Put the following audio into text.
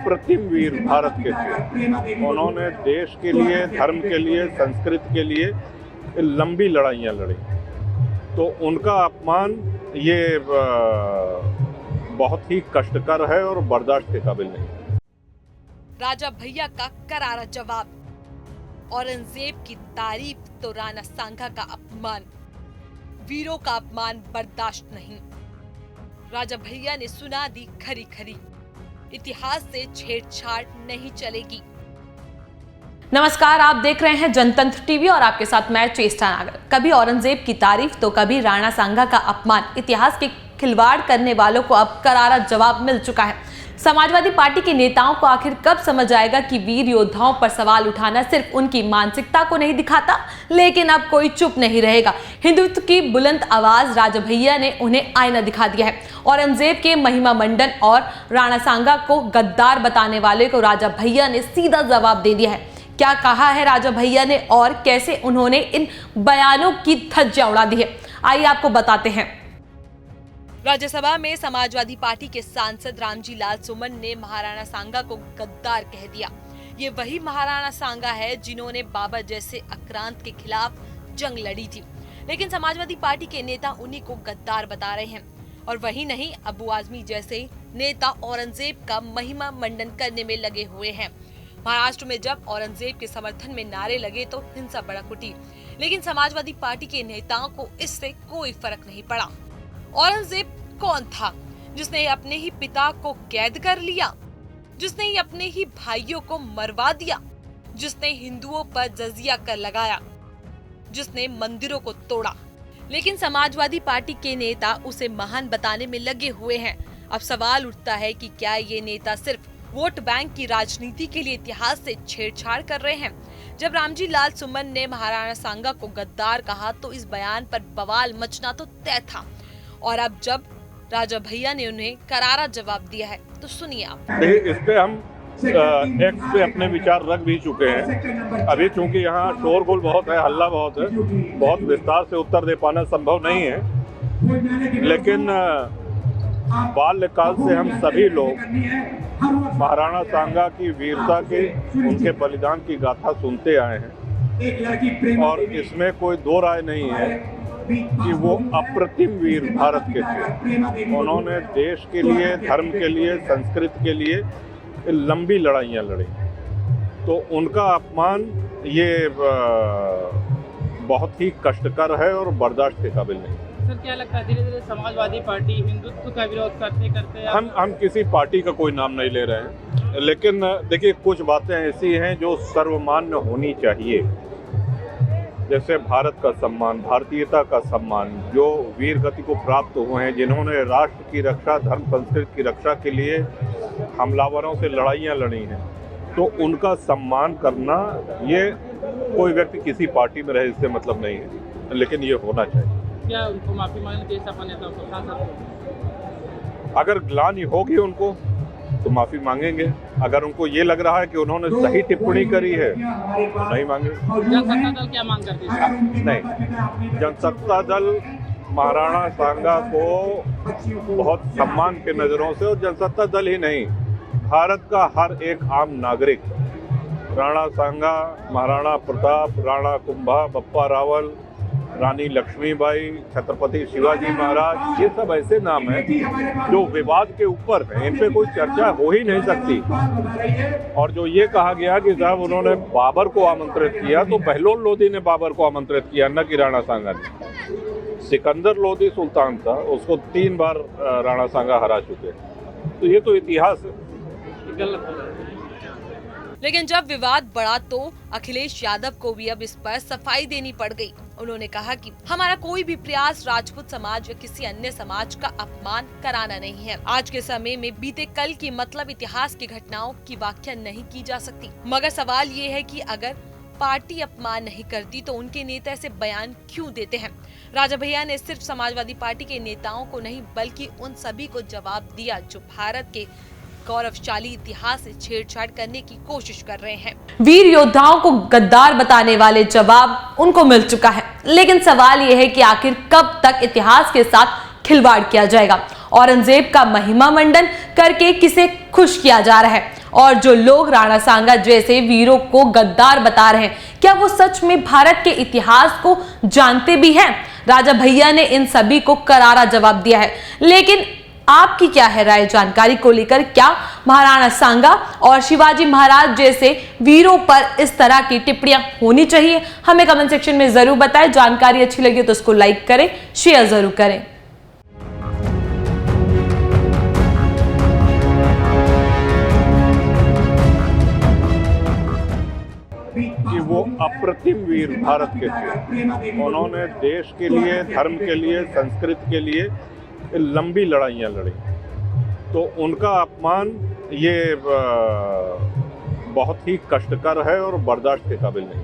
अप्रतिम वीर भारत के थे। उन्होंने देश के लिए, धर्म के लिए, संस्कृति के लिए लंबी लड़ाइयाँ लड़ी। तो उनका अपमान ये बहुत ही कष्टकर है और बर्दाश्त के काबिल नहीं। राजा भैया का करारा जवाब, औरंगजेब की तारीफ तो राणा सांगा का अपमान, वीरों का अपमान बर्दाश्त नहीं। राजा भैया ने सुना दी खरी खरी, इतिहास से छेड़छाड़ नहीं चलेगी। नमस्कार, आप देख रहे हैं जनतंत्र टीवी और आपके साथ मैं चेष्टा नागर। कभी औरंगजेब की तारीफ तो कभी राणा सांगा का अपमान, इतिहास के खिलवाड़ करने वालों को अब करारा जवाब मिल चुका है। समाजवादी पार्टी के नेताओं को आखिर कब समझ आएगा कि वीर योद्धाओं पर सवाल उठाना सिर्फ उनकी मानसिकता को नहीं दिखाता, लेकिन अब कोई चुप नहीं रहेगा। हिंदुत्व की बुलंद आवाज राजा भैया ने उन्हें आईना दिखा दिया है। औरंगजेब के महिमा मंडन और राणा सांगा को गद्दार बताने वाले को राजा भैया ने सीधा जवाब दे दिया है। क्या कहा है राजा भैया ने और कैसे उन्होंने इन बयानों की धज्जियां उड़ा दी है, आइए आपको बताते हैं। राज्यसभा में समाजवादी पार्टी के सांसद रामजी लाल सुमन ने महाराणा सांगा को गद्दार कह दिया। ये वही महाराणा सांगा है जिन्होंने बाबर जैसे आक्रांत के खिलाफ जंग लड़ी थी, लेकिन समाजवादी पार्टी के नेता उन्हीं को गद्दार बता रहे हैं। और वही नहीं, अबू आजमी जैसे नेता औरंगजेब का महिमा मंडन करने में लगे हुए हैं। महाराष्ट्र में जब औरंगजेब के समर्थन में नारे लगे तो हिंसा भड़क उठी, लेकिन समाजवादी पार्टी के नेताओं को इससे कोई फर्क नहीं पड़ा। औरंगजेब कौन था जिसने अपने ही पिता को कैद कर लिया, जिसने ही अपने ही भाइयों को मरवा दिया, जिसने हिंदुओं पर जजिया कर लगाया, जिसने मंदिरों को तोड़ा, लेकिन समाजवादी पार्टी के नेता उसे महान बताने में लगे हुए हैं। अब सवाल उठता है कि क्या ये नेता सिर्फ वोट बैंक की राजनीति के लिए इतिहास से छेड़छाड़ कर रहे हैं? जब रामजी लाल सुमन ने महाराणा सांगा को गद्दार कहा तो इस बयान पर बवाल मचना तो तय था, और अब जब राजा भैया ने उन्हें करारा जवाब दिया है तो सुनिए आप। इस पे हम एक्स पे अपने विचार रख भी चुके हैं। अभी चूंकि यहाँ शोरगुल बहुत है, हल्ला बहुत है, बहुत विस्तार से उत्तर दे पाना संभव नहीं है, लेकिन बाल्यकाल से हम सभी लोग महाराणा सांगा की वीरता के, उनके बलिदान की गाथा सुनते आए हैं, और इसमें कोई दो राय नहीं है कि वो अप्रतिम वीर भारत के थे। उन्होंने देश के लिए, धर्म के लिए, संस्कृति के लिए लंबी लड़ाइयाँ लड़ी। तो उनका अपमान ये बहुत ही कष्टकर है और बर्दाश्त के काबिल नहीं। सर, क्या लगता है धीरे धीरे समाजवादी पार्टी हिंदुत्व का विरोध करते करते हम किसी पार्टी का कोई नाम नहीं ले रहे हैं, लेकिन देखिए कुछ बातें ऐसी हैं जो सर्वमान्य होनी चाहिए, जैसे भारत का सम्मान, भारतीयता का सम्मान, जो वीर गति को प्राप्त हुए हैं, जिन्होंने राष्ट्र की रक्षा, धर्म संस्कृति की रक्षा के लिए हमलावरों से लड़ाइयाँ लड़ी हैं, तो उनका सम्मान करना, ये कोई व्यक्ति किसी पार्टी में रहे इससे मतलब नहीं है, लेकिन ये होना चाहिए। क्या उनको माफी मांगने देश अपने नेताओं को सांसद? अगर ग्लानि होगी उनको तो माफी मांगेंगे। अगर उनको ये लग रहा है कि उन्होंने सही टिप्पणी करी है तो नहीं मांगेंगे। जनसत्ता दल क्या मांग करती है? नहीं, जनसत्ता दल महाराणा सांगा को बहुत सम्मान के नज़रों से, और जनसत्ता दल ही नहीं, भारत का हर एक आम नागरिक राणा सांगा, महाराणा प्रताप, राणा कुंभा, बप्पा रावल, रानी लक्ष्मीबाई, छत्रपति शिवाजी महाराज, ये सब ऐसे नाम हैं जो विवाद के ऊपर हैं, इन पे कोई चर्चा हो ही नहीं सकती। और जो ये कहा गया कि साहब उन्होंने बाबर को आमंत्रित किया, तो बहलोल लोधी ने बाबर को आमंत्रित किया, न कि राणा सांगा ने। सिकंदर लोधी सुल्तान था, उसको 3 बार राणा सांगा हरा चुके, तो ये तो इतिहास है। लेकिन जब विवाद बढ़ा तो अखिलेश यादव को भी अब इस पर सफाई देनी पड़ गई। उन्होंने कहा कि हमारा कोई भी प्रयास राजपूत समाज या किसी अन्य समाज का अपमान कराना नहीं है। आज के समय में बीते कल की मतलब इतिहास की घटनाओं की व्याख्या नहीं की जा सकती, मगर सवाल ये है कि अगर पार्टी अपमान नहीं करती तो उनके नेता ऐसे बयान क्यों देते हैं? राजा भैया ने सिर्फ समाजवादी पार्टी के नेताओं को नहीं बल्कि उन सभी को जवाब दिया जो भारत के गौरवशाली इतिहास से छेड़छाड़ करने की कोशिश कर रहे हैं। वीर योद्धाओं को गद्दार बताने वाले जवाब उनको मिल चुका है, लेकिन सवाल यह है कि आखिर कब तक इतिहास के साथ खिलवाड़ किया जाएगा? औरंगजेब का महिमा मंडन करके किसे खुश किया जा रहा है? और जो लोग राणा सांगा जैसे वीरों को गद्दार बता रहे हैं, क्या वो सच में भारत के इतिहास को जानते भी हैं? राजा भैया ने इन सभी को करारा जवाब दिया है। लेकिन आपकी क्या है राय जानकारी को लेकर? क्या महाराणा सांगा और शिवाजी महाराज जैसे वीरों पर इस तरह की टिप्पणियां होनी चाहिए? हमें कमेंट सेक्शन में जरूर बताएं। जानकारी अच्छी लगी तो उसको लाइक करें, शेयर जरूर करें। कि वो अप्रतिम वीर भारत के थे। उन्होंने देश के लिए, धर्म के लिए, संस्कृति के लिए लंबी लड़ाइयाँ लड़ी, तो उनका अपमान ये बहुत ही कष्टकर है और बर्दाश्त के काबिल नहीं।